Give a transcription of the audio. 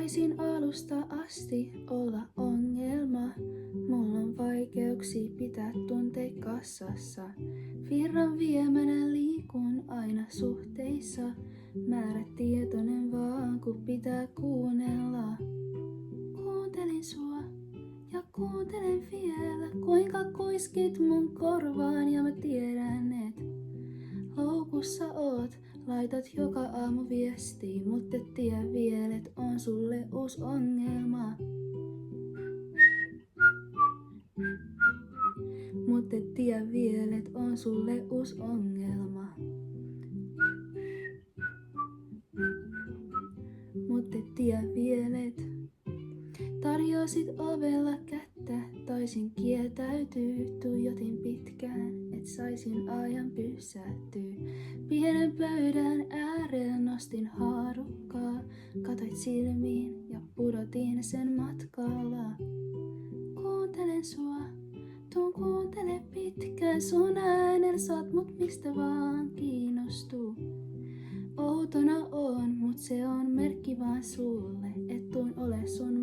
Saisin alusta asti olla ongelma. Mulla on vaikeuksia pitää tunteet kassassa. Virran viemänä liikun aina suhteissa. Määrätietoinen vaan kun pitää kuunnella. Kuuntelin sua ja kuuntelen vielä, kuinka kuiskit mun korvaan ja mä tiedän, et loukussa oot. Laitat joka aamu viestiä, mut et tiedä vielä, et on sulle uusi ongelma. Mut et tiedä vielä, et on sulle uusi ongelma. Mut et tiedä vielä, et tarjosit ovella kättä, taisin kieltäytyy, tuijotin pitkään, et saisin ajan pysähtyä. Pienen pöydän äärellä nostin haarukkaa, katoit silmiin ja pudotin sen matkalla. Kuuntelen sua, tuun kuuntele pitkään, sun äänellä saat mut mistä vaan kiinnostuu. Outona on, mut se on merkki vaan sulle, et tuun ole sun